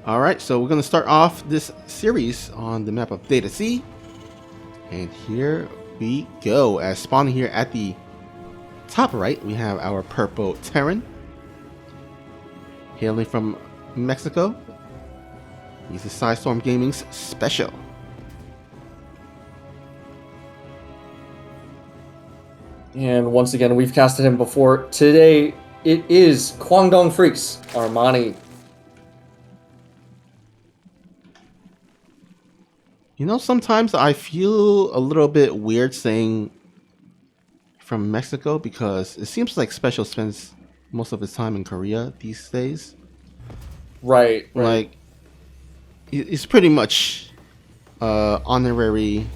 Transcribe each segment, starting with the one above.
Alright, so we're going to start off this series on the map of Data C. And here we go. As spawning here at the top right, we have our purple Terran. Hailing from Mexico. He's a Sidestorm Gaming's special. And once again, we've casted him before. Today, it is Guangdong Freaks, ARMANI. You know, sometimes I feel a little bit weird saying from Mexico because it seems like Special spends most of his time in Korea these days. Right. Like, he's pretty much honorary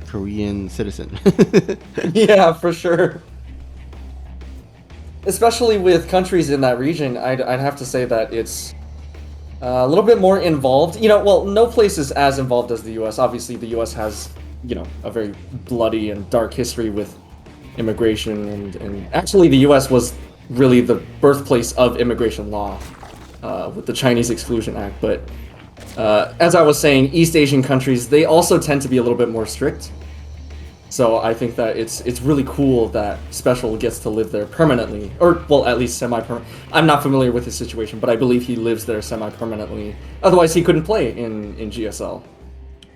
Korean citizen. Yeah, for sure. Especially with countries in that region, I'd have to say that it's a little bit more involved. You know, well, no place is as involved as the U.S. Obviously, the U.S. has, you know, a very bloody and dark history with immigration, and actually the U.S. was really the birthplace of immigration law with the Chinese Exclusion Act. But as I was saying, East Asian countries, they also tend to be a little bit more strict. So I think that it's really cool that Special gets to live there permanently, or well, at least semi-permanent. I'm not familiar with his situation, but I believe he lives there semi-permanently. Otherwise, he couldn't play in GSL.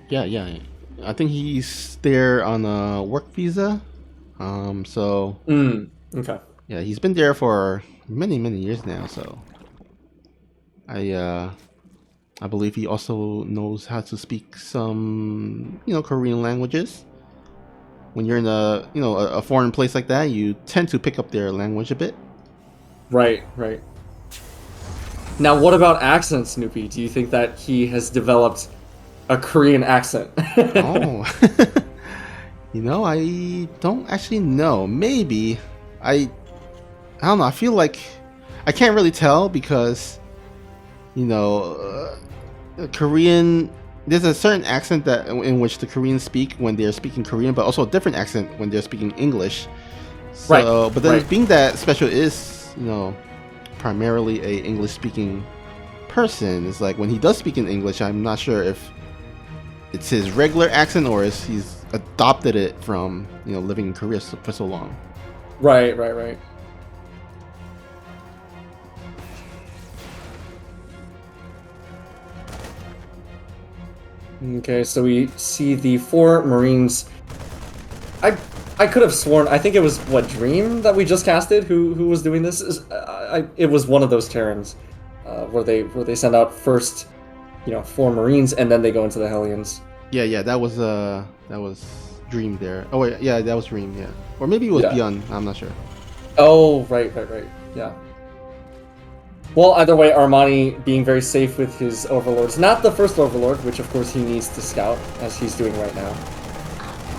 Yeah. I think he's there on a work visa. Okay. Yeah, he's been there for many years now. So I believe he also knows how to speak some Korean languages. When you're in a foreign place like that, you tend to pick up their language a bit. Right. Now, what about accent, Snoopy? Do you think that he has developed a Korean accent? Oh, I don't actually know. Maybe I don't know. I feel like I can't really tell because Korean. There's a certain accent that in which the Koreans speak when they're speaking Korean, but also a different accent when they're speaking English. So, right. But then being that Special is, primarily a English-speaking person, it's like when he does speak in English, I'm not sure if it's his regular accent or if he's adopted it from, living in Korea for so long. Right. Okay, so we see the 4 Marines. I could have sworn, I think it was, Dream that we just casted who was doing this? It was one of those Terrans where they send out first, 4 Marines and then they go into the Hellions. Yeah, that was Dream there. Oh wait, yeah, that was Dream, yeah. Or maybe it was Beyond, I'm not sure. Oh, right, yeah. Well, either way, ARMANI being very safe with his overlords. Not the first overlord, which of course he needs to scout, as he's doing right now.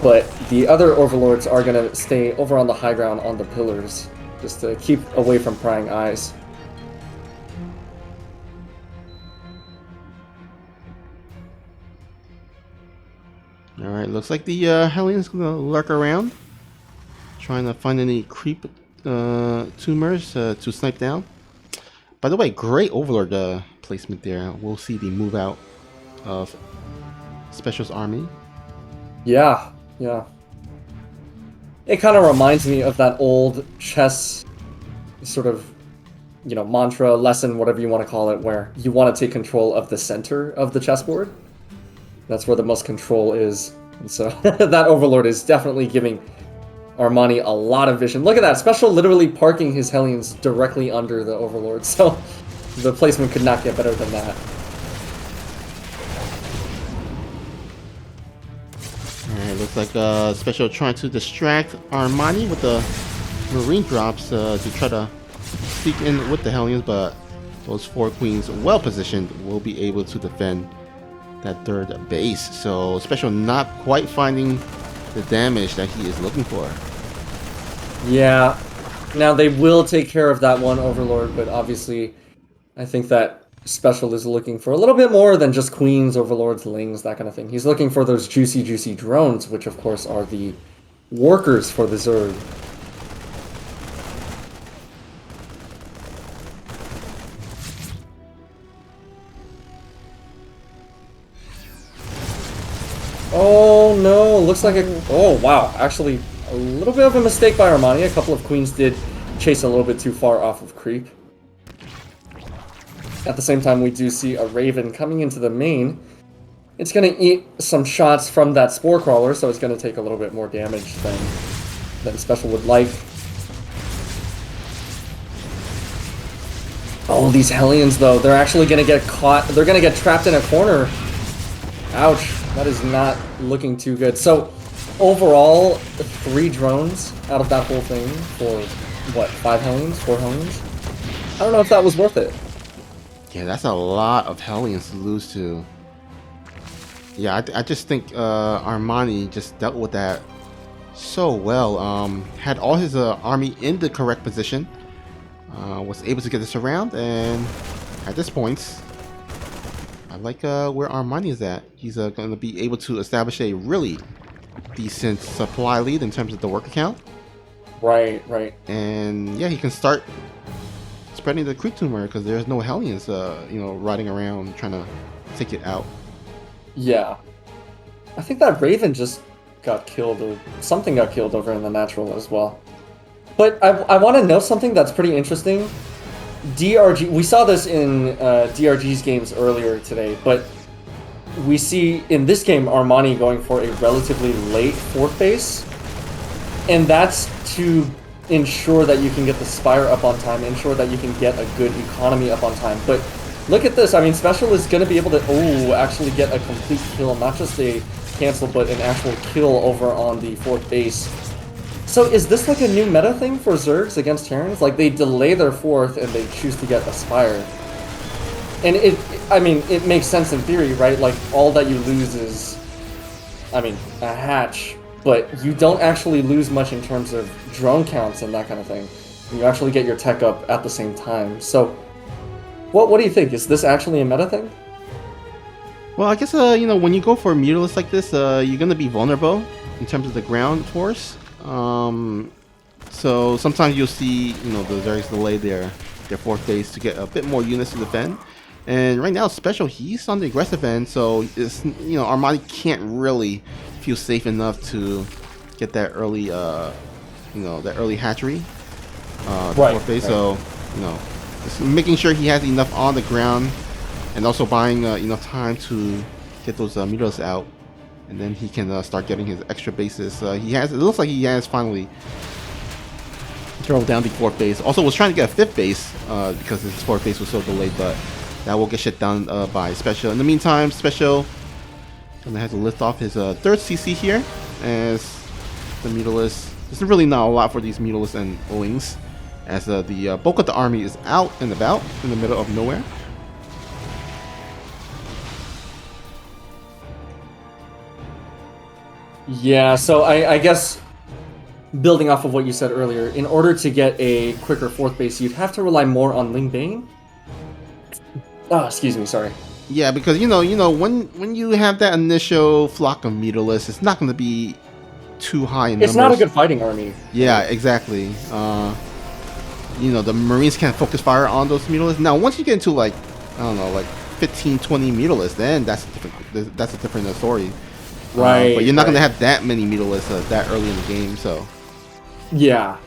But the other overlords are going to stay over on the high ground on the pillars, just to keep away from prying eyes. Alright, looks like the Hellions going to lurk around, trying to find any creep tumors to snipe down. By the way, great Overlord placement there. We'll see the move out of Special's army. Yeah. It kind of reminds me of that old chess sort of, mantra, lesson, whatever you want to call it, where you want to take control of the center of the chessboard. That's where the most control is. And so that Overlord is definitely giving ARMANI a lot of vision. Look at that, Special literally parking his Hellions directly under the Overlord, so the placement could not get better than that. Alright, looks like Special trying to distract ARMANI with the Marine drops to try to sneak in with the Hellions, but those 4 Queens, well positioned, will be able to defend that 3rd base. So Special not quite finding the damage that he is looking for. Yeah, now they will take care of that one Overlord, but obviously I think that Special is looking for a little bit more than just Queens, Overlords, Lings, that kind of thing. He's looking for those juicy drones, which of course are the workers for the Zerg. Oh no, looks like a... Oh wow, actually a little bit of a mistake by Armani. A couple of queens did chase a little bit too far off of creep. At the same time, we do see a Raven coming into the main. It's going to eat some shots from that Spore Crawler, so it's going to take a little bit more damage than Special would like. Oh, these Hellions, though, they're actually going to get caught. They're going to get trapped in a corner. Ouch, that is not looking too good. So, overall, 3 drones out of that whole thing for, what, 5 Hellions? 4 Hellions? I don't know if that was worth it. Yeah, that's a lot of Hellions to lose to. Yeah, I just think Armani just dealt with that so well. Had all his army in the correct position. Was able to get this around, and at this point, I like where Armani is at. He's going to be able to establish a really decent supply lead in terms of the work account. Right, right. And yeah, he can start spreading the creep tumor because there's no Hellions, you know, riding around trying to take it out. Yeah. I think that Raven just got killed, or something got killed over in the natural as well. But I want to know something that's pretty interesting. DRG, we saw this in DRG's games earlier today, but we see in this game Armani going for a relatively late 4th base, and that's to ensure that you can get the Spire up on time, ensure that you can get a good economy up on time. But look at this, I mean, Special is going to be able to, actually get a complete kill, not just a cancel, but an actual kill over on the 4th base. So is this like a new meta thing for Zergs against Terrans? Like they delay their 4th and they choose to get Aspire. And I mean, it makes sense in theory, right? Like all that you lose is, I mean, a hatch, but you don't actually lose much in terms of drone counts and that kind of thing. You actually get your tech up at the same time. So what do you think? Is this actually a meta thing? Well, I guess, you know, when you go for a Mutalisk like this, you're going to be vulnerable in terms of the ground force. So sometimes you'll see, you know, the Zergs delay their 4th base to get a bit more units to defend. And right now, Special, he's on the aggressive end, so it's, you know, Armani can't really feel safe enough to get that early, you know, that early hatchery, Right, 4th base. right. So, you know, just making sure he has enough on the ground, and also buying enough time to get those Mutalisks out. And then he can start getting his extra bases. He has. It looks like he has finally thrown down the 4th base. Also, was trying to get a 5th base because his 4th base was so delayed, but that will get shit done by Special. In the meantime, Special gonna have to lift off his 3rd CC here, as the Mutalisk. There's really not a lot for these Mutalisks and Wings, as the bulk of the army is out and about in the middle of nowhere. Yeah, so I guess building off of what you said earlier, in order to get a quicker 4th base, you'd have to rely more on Ling Bane? Oh, excuse me, sorry. Yeah, because you know, when you have that initial flock of Mutalisks, it's not going to be too high in numbers. It's not a good fighting army. Yeah, exactly. You know, the Marines can't focus fire on those Mutalisks. Now, once you get into like, I don't know, like 15, 20 Mutalisks, then that's a different story. Right. But you're not going to have that many Mutalisks that early in the game, so. Yeah.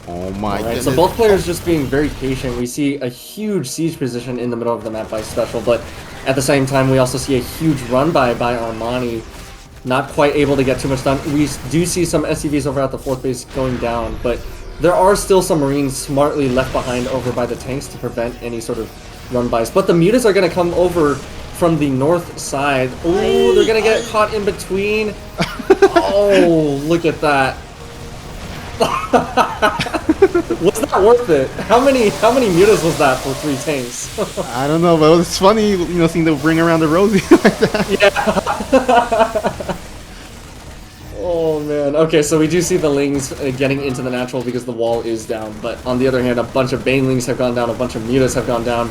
Oh my goodness. So both players just being very patient. We see a huge siege position in the middle of the map by Special, but at the same time we also see a huge run by Armani. Not quite able to get too much done. We do see some SCVs over at the 4th base going down, but there are still some Marines smartly left behind over by the tanks to prevent any sort of run-bys. But the Mutas are going to come over from the north side. Oh, they're going to get caught in between. Oh, look at that. Was that worth it? How many Mutas was that for 3 tanks? I don't know, but it was funny, you know, seeing them bring around the Rosie like that. Yeah. Oh man. Okay, so we do see the Lings getting into the natural because the wall is down, but on the other hand, a bunch of Banelings have gone down, a bunch of Mutas have gone down.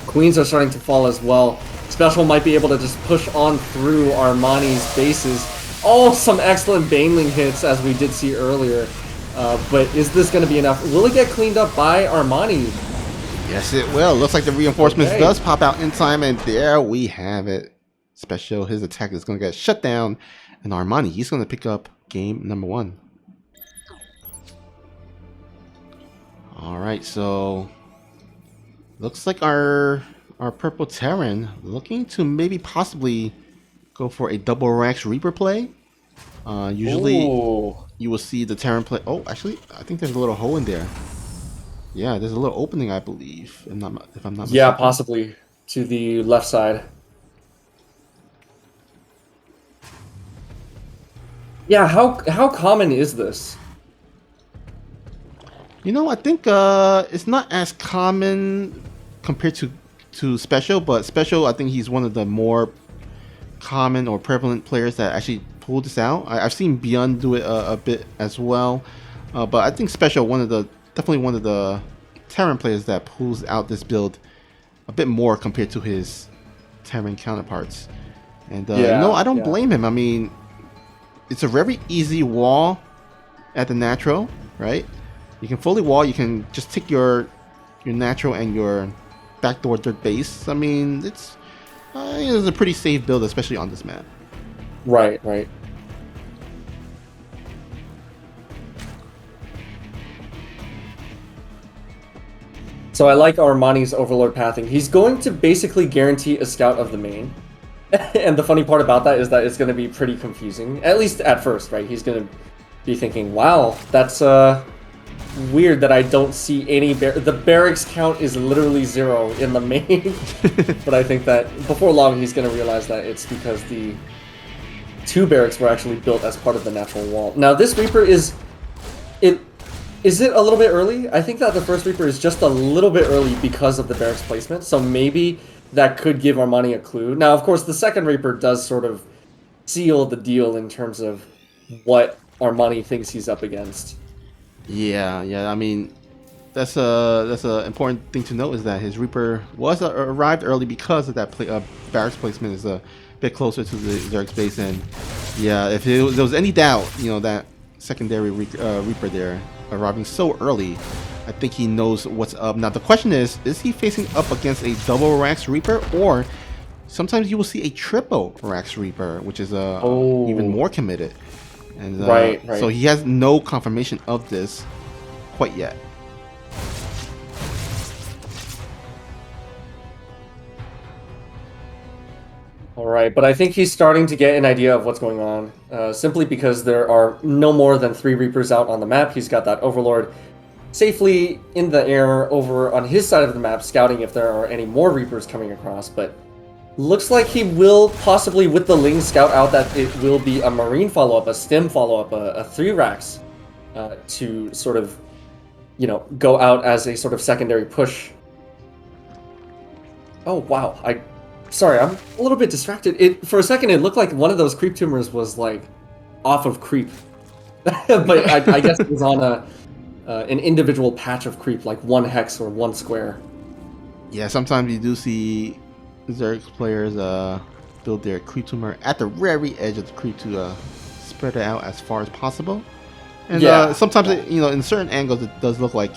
Queens are starting to fall as well. Special might be able to just push on through Armani's bases. Oh, some excellent Baneling hits, as we did see earlier. But is this going to be enough? Will it get cleaned up by Armani? Yes, it will. Looks like the reinforcements Okay. does pop out in time, and there we have it. Special, his attack is going to get shut down, and Armani, he's going to pick up game number 1. All right, so looks like our purple Terran looking to maybe possibly go for a double Rax Reaper play. Usually you will see the Terran play. Oh, actually, I think there's a little hole in there. Yeah, there's a little opening, I believe. If I'm not mistaken. Yeah, possibly to the left side. Yeah, how common is this? You know, I think it's not as common compared to Special, but Special, I think he's one of the more common or prevalent players that actually pulled this out. I've seen Beyond do it a bit as well, but I think Special, definitely one of the Terran players that pulls out this build a bit more compared to his Terran counterparts. And no, I don't blame him. I mean, it's a very easy wall at the natural, right? You can fully wall. You can just take your natural and your backdoor dirt base. I mean, it's a pretty safe build, especially on this map. Right, right. So I like Armani's Overlord pathing. He's going to basically guarantee a scout of the main. And the funny part about that is that it's going to be pretty confusing. At least at first, right? He's going to be thinking, wow, that's weird that I don't see any... The barracks count is literally 0 in the main. But I think that before long, he's going to realize that it's because the 2 barracks were actually built as part of the natural wall. Now, this Reaper is... Is it a little bit early? I think that the first Reaper is just a little bit early because of the barracks placement, so maybe that could give Armani a clue. Now, of course, the second Reaper does sort of seal the deal in terms of what Armani thinks he's up against. Yeah. I mean, that's a important thing to note is that his Reaper was arrived early because of that barracks placement is a bit closer to the Zerg's base, and yeah, if there was any doubt, you know, that secondary Reaper there arriving so early, I think he knows what's up. Now the question is he facing up against a double Rax Reaper, or sometimes you will see a triple Rax Reaper, which is even more committed. And right. So he has no confirmation of this quite yet. Alright, but I think he's starting to get an idea of what's going on, simply because there are no more than 3 Reapers out on the map. He's got that Overlord safely in the air over on his side of the map, scouting if there are any more Reapers coming across, but looks like he will possibly, with the Ling, scout out that it will be a Marine follow-up, a Stim follow-up, a 3 Rax, to sort of, you know, go out as a sort of secondary push. Oh, wow, Sorry, I'm a little bit distracted. For a second, it looked like one of those creep tumors was, like, off of creep. But I guess it was on an individual patch of creep, like 1 hex or 1 square. Yeah, sometimes you do see Zerg players build their creep tumor at the very edge of the creep to spread it out as far as possible. And sometimes, in certain angles, it does look like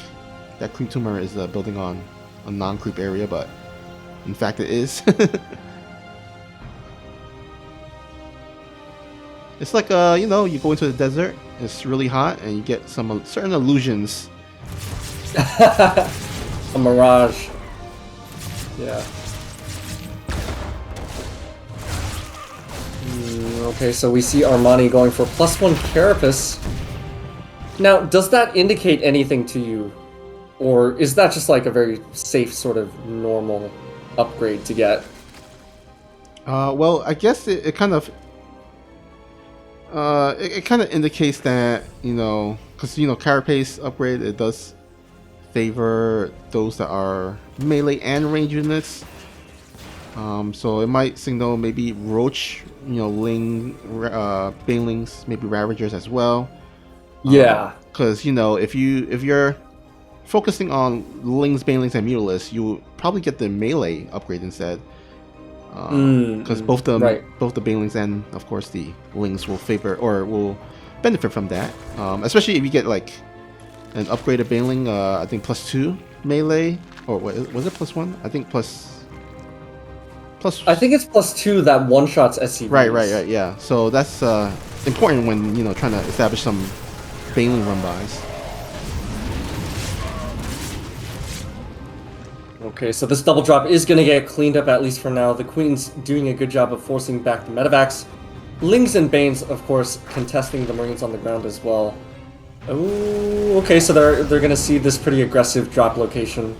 that creep tumor is building on a non-creep area, but in fact, it is. It's like, you go into the desert, it's really hot, and you get some certain illusions. A mirage. Yeah. Okay, so we see Armani going for +1 Carapace. Now, does that indicate anything to you? Or is that just like a very safe sort of normal upgrade to get? Well, I guess it kind of indicates that, because Carapace upgrade, it does favor those that are melee and range units. So it might signal maybe Roach, Ling, Banelings, maybe Ravagers as well. Yeah. Because if you're focusing on Lings, Banelings, and Mutalisks, you probably get the melee upgrade instead. Because both the Banelings and of course the Lings will favor or will benefit from that. Especially if you get like an upgraded Baneling, I think +2 melee Or wait, was it +1? I think plus. I think it's +2 that one-shots SCVs. Right, yeah. So that's important when, you know, trying to establish some Baneling run-bys. Okay, so this double drop is going to get cleaned up, at least for now. The Queen's doing a good job of forcing back the medevacs. Lings and Banes, of course, contesting the Marines on the ground as well. Oh, okay, so they're going to see this pretty aggressive drop location.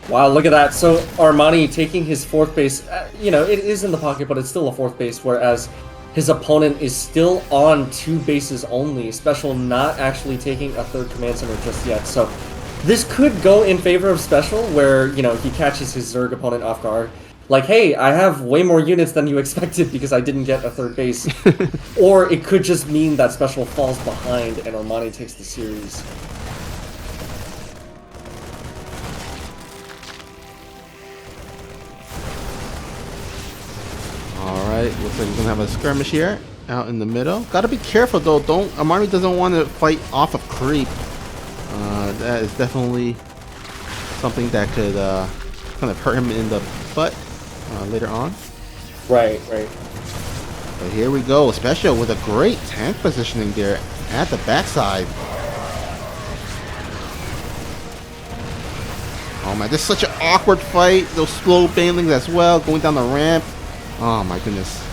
Wow, look at that. So Armani taking his 4th base, you know, it is in the pocket, but it's still a 4th base, whereas his opponent is still on 2 bases only. Special not actually taking a 3rd command center just yet. So this could go in favor of Special, where, you know, he catches his Zerg opponent off guard. Like, hey, I have way more units than you expected because I didn't get a 3rd base. Or it could just mean that Special falls behind and Armani takes the series. Alright, looks like we're gonna have a skirmish here out in the middle. Gotta be careful though, Armani doesn't want to fight off of creep. That is definitely something that could kind of hurt him in the butt later on. Right. But here we go, Special with a great tank positioning there at the backside. Oh man, this is such an awkward fight. Those slow banelings as well, going down the ramp. Oh my goodness.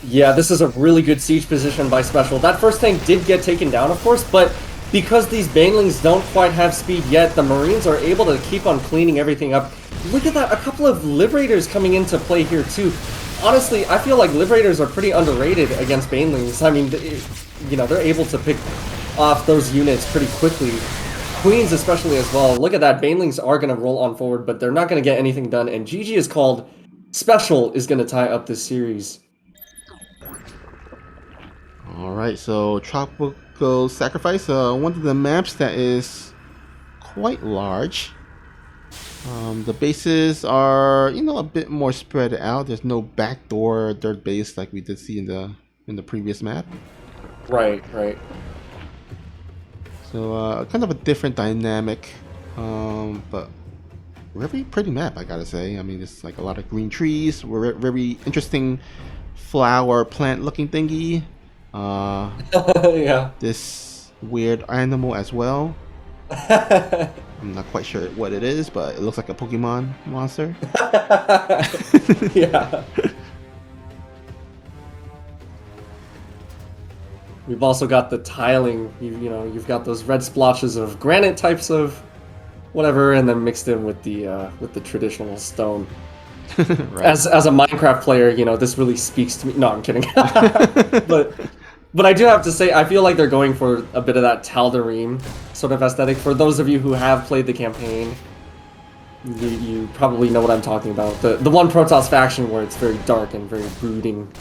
Yeah, this is a really good siege position by Special. That first tank did get taken down, of course, but because these banelings don't quite have speed yet, the Marines are able to keep on cleaning everything up. Look at that, a couple of Liberators coming into play here too. Honestly, I feel like Liberators are pretty underrated against banelings. I mean, you know, they're able to pick off those units pretty quickly. Queens especially as well. Look at that, banelings are going to roll on forward, but they're not going to get anything done, and GG is called. Special is going to tie up this series. Alright, so Tropical Sacrifice, one of the maps that is quite large. The bases are, you know, a bit more spread out. There's no backdoor dirt base like we did see in the previous map. Right. So kind of a different dynamic, but very pretty map, I gotta say. I mean, it's like a lot of green trees, very interesting flower plant looking thingy. Yeah. This weird animal as well. I'm not quite sure what it is, but it looks like a Pokemon monster. Yeah. We've also got the tiling. You know, you've got those red splotches of granite types of whatever, and then mixed in with the traditional stone. Right. As a Minecraft player, you know, this really speaks to me. No, I'm kidding. But I do have to say, I feel like they're going for a bit of that Tal'Darim sort of aesthetic. For those of you who have played the campaign, you probably know what I'm talking about. The one Protoss faction where it's very dark and very brooding.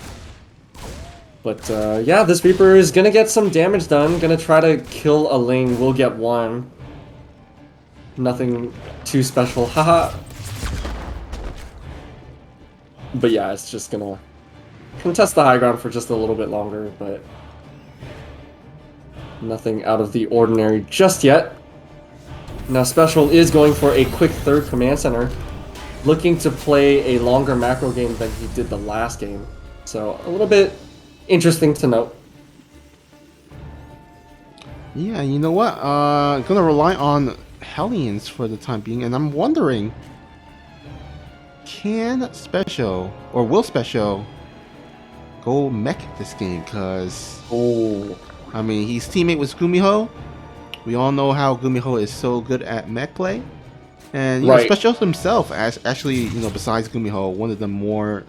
But yeah, this Reaper is gonna get some damage done. Gonna try to kill a Ling. We'll get one. Nothing too special. Haha. But yeah, it's just gonna contest the high ground for just a little bit longer, but nothing out of the ordinary just yet. Now Special is going for a quick 3rd command center, looking to play a longer macro game than he did the last game. So a little bit interesting to note. Yeah, you know what? I'm gonna rely on Hellions for the time being, and I'm wondering, can Special, or will Special, go mech this game? Because, I mean, he's teammate with Gumiho. We all know how Gumiho is so good at mech play. And, you know, Special himself, actually, you know, besides Gumiho, one of the more,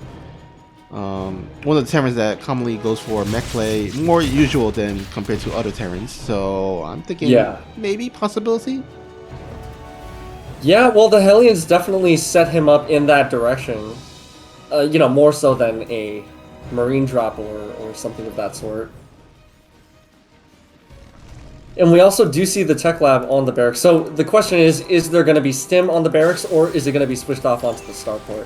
one of the Terrans that commonly goes for mech play, more usual than compared to other Terrans. So, I'm thinking, maybe possibility? Yeah, well, the Hellions definitely set him up in that direction. You know, more so than a Marine drop or something of that sort. And we also do see the tech lab on the barracks. So the question is there going to be stim on the barracks, or is it going to be switched off onto the starport?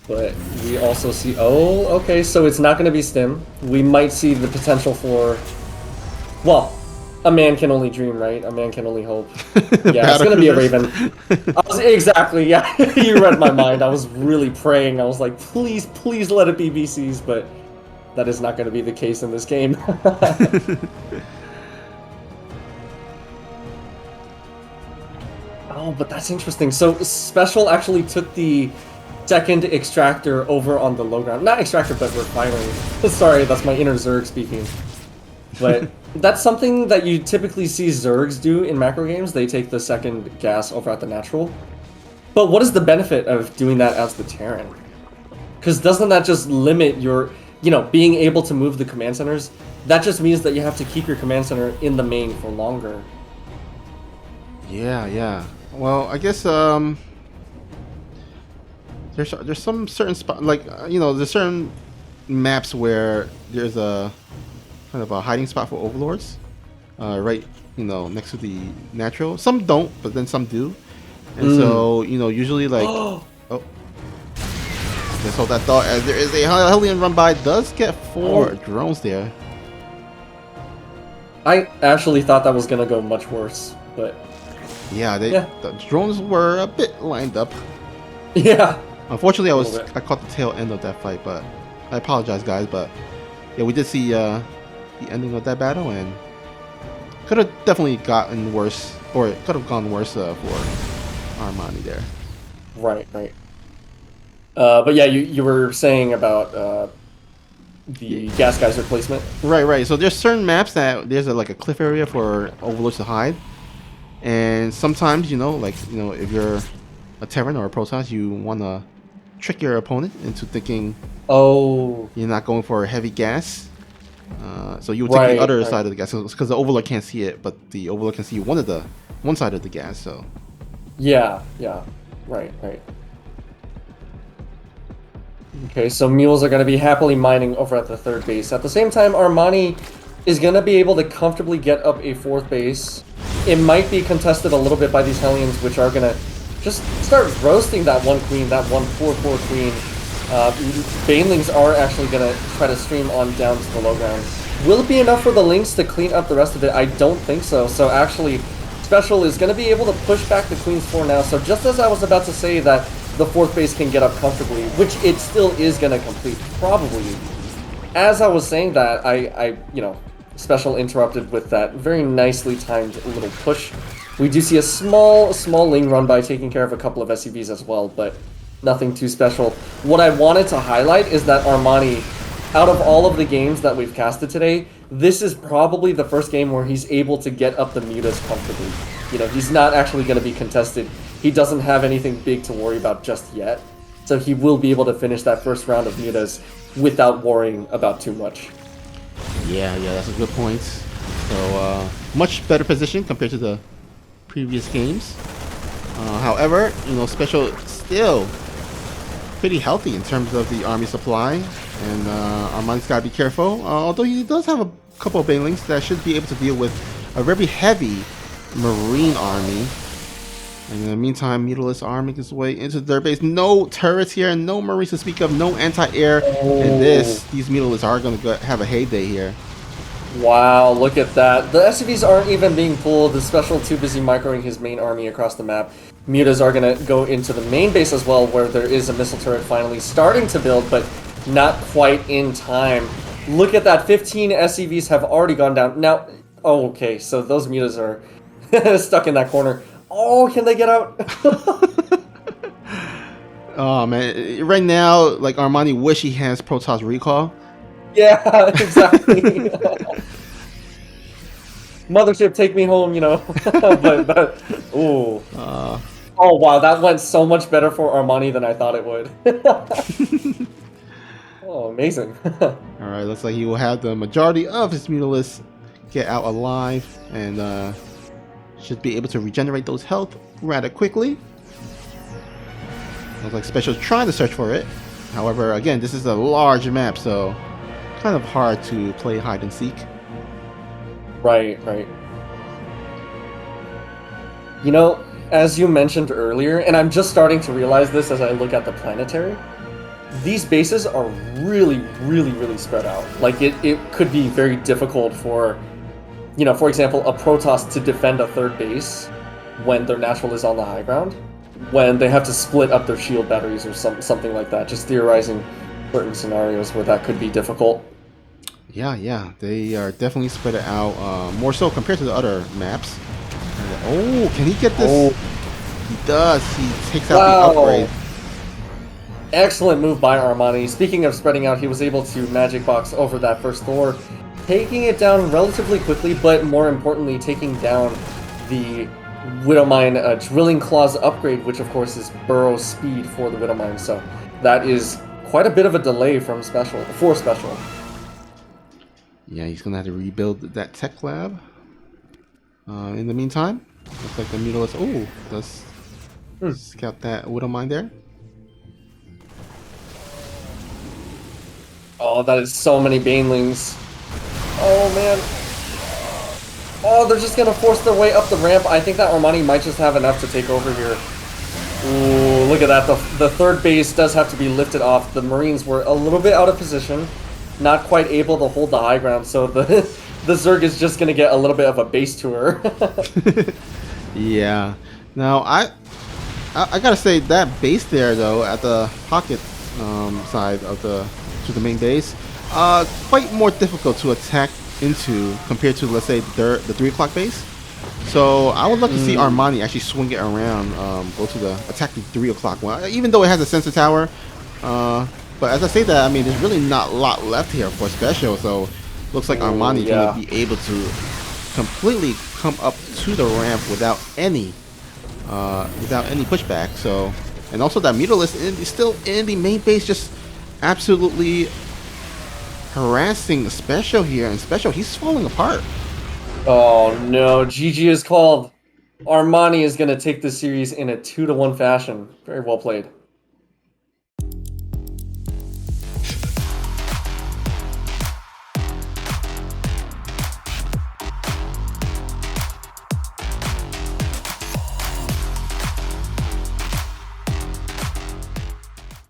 But we also see, oh, okay, so it's not going to be Stim. We might see the potential for, well, a man can only dream, right? A man can only hope. Yeah, it's going to be a Raven. Exactly, yeah. You read my mind. I was really praying. I was like, please, please let it be VCs, but that is not going to be the case in this game. Oh, but that's interesting. So Special actually took the second extractor over on the low ground. Not extractor, but refinery. Sorry, that's my inner Zerg speaking. But that's something that you typically see Zergs do in macro games. They take the second gas over at the natural. But what is the benefit of doing that as the Terran? Because doesn't that just limit your, being able to move the command centers? That just means that you have to keep your command center in the main for longer. Yeah. Well, I guess there's some certain spot, like there's certain maps where there's a kind of a hiding spot for overlords, right, next to the natural. Some don't, but then some do, and so usually like just hold that thought as there is a Hellion run by. Does get 4 drones there. I actually thought that was gonna go much worse, but yeah, the drones were a bit lined up. Yeah. Unfortunately, I caught the tail end of that fight, but I apologize, guys. But yeah, we did see the ending of that battle, and could have definitely gotten worse, or it could have gone worse for ARMANI there. Right. But yeah, you were saying about the gas geyser replacement. Right. So there's certain maps that there's like a cliff area for overlords to hide, and sometimes if you're a Terran or a Protoss, you want to trick your opponent into thinking you're not going for a heavy gas. So you would take the other side of the gas because the Overlord can't see it, but the Overlord can see one side of the gas. So yeah, right. Okay, so mules are going to be happily mining over at the third base. At the same time, ARMANI is going to be able to comfortably get up a fourth base. It might be contested a little bit by these Hellions, which are going to just start roasting that one queen, that 1/4/4 queen. Banelings are actually going to try to stream on down to the low ground. Will it be enough for the Lynx to clean up the rest of it? I don't think so. So actually, Special is going to be able to push back the queen's 4 now. So just as I was about to say that the fourth base can get up comfortably, which it still is going to complete, probably. As I was saying that, I Special interrupted with that very nicely timed little push. We do see a small Ling run by taking care of a couple of SCVs as well, but nothing too special. What I wanted to highlight is that ARMANI, out of all of the games that we've casted today, this is probably the first game where he's able to get up the mutas comfortably. He's not actually going to be contested. He doesn't have anything big to worry about just yet. So he will be able to finish that first round of mutas without worrying about too much. Yeah, that's a good point. So, much better position compared to the previous games. However, Special still pretty healthy in terms of the army supply, and ARMANI's got to be careful. Although he does have a couple of banelings that should be able to deal with a very heavy marine army. And in the meantime, Mutalisk are making his way into their base. No turrets here, no marines to speak of, no anti-air. And these Mutalisks are going to have a heyday here. Wow, look at that. The SCVs aren't even being pulled. The Special too busy microing his main army across the map. Mutas are going to go into the main base as well, where there is a missile turret finally starting to build, but not quite in time. Look at that. 15 SCVs have already gone down. Now, okay, so those Mutas are stuck in that corner. Oh, can they get out? Oh, man. Right now, like, ARMANI wish he has Protoss recall. Yeah, exactly. Mothership, take me home, but ooh. Oh, wow, that went so much better for ARMANI than I thought it would. Oh, amazing. Alright, looks like he will have the majority of his Mutalisks get out alive, and should be able to regenerate those health rather quickly. Looks like Special's trying to search for it. However, again, this is a large map, so kind of hard to play hide and seek. Right. As you mentioned earlier, and I'm just starting to realize this as I look at the planetary, these bases are really, really, really spread out. Like, it could be very difficult for, for example, a Protoss to defend a third base when their natural is on the high ground, when they have to split up their shield batteries or something like that. Just theorizing certain scenarios where that could be difficult. Yeah, they are definitely spread out, more so compared to the other maps. Oh, can he get this? Oh. He does. He takes out the upgrade. Excellent move by Armani. Speaking of spreading out, he was able to magic box over that first Thor, taking it down relatively quickly, but more importantly, taking down the Widowmine Drilling Claws upgrade, which of course is burrow speed for the Widowmine. So that is quite a bit of a delay from special. Yeah, he's gonna have to rebuild that tech lab. In the meantime, looks like the Mutalisk. Oh, let's scout that Widowmine there. Oh, that is so many Banelings. Oh man. Oh, they're just gonna force their way up the ramp. I think that Armani might just have enough to take over here. Ooh, look at that. The third base does have to be lifted off. The Marines were a little bit out of position, not quite able to hold the high ground, so the Zerg is just gonna get a little bit of a base tour. Yeah. Now I gotta say that base there though at the pocket side of the main base, quite more difficult to attack into compared to, let's say, the 3 o'clock base. So I would love to see Armani actually swing it around, go to the attack the 3 o'clock one, even though it has a sensor tower. But as I say that, I mean, there's really not a lot left here for special, so looks like Armani is going to be able to completely come up to the ramp without any pushback. So, and also that Mutalisk is still in the main base, just absolutely harassing special here, and special, he's falling apart. Oh no, GG is called. Armani is going to take this series in a 2-1 fashion. Very well played.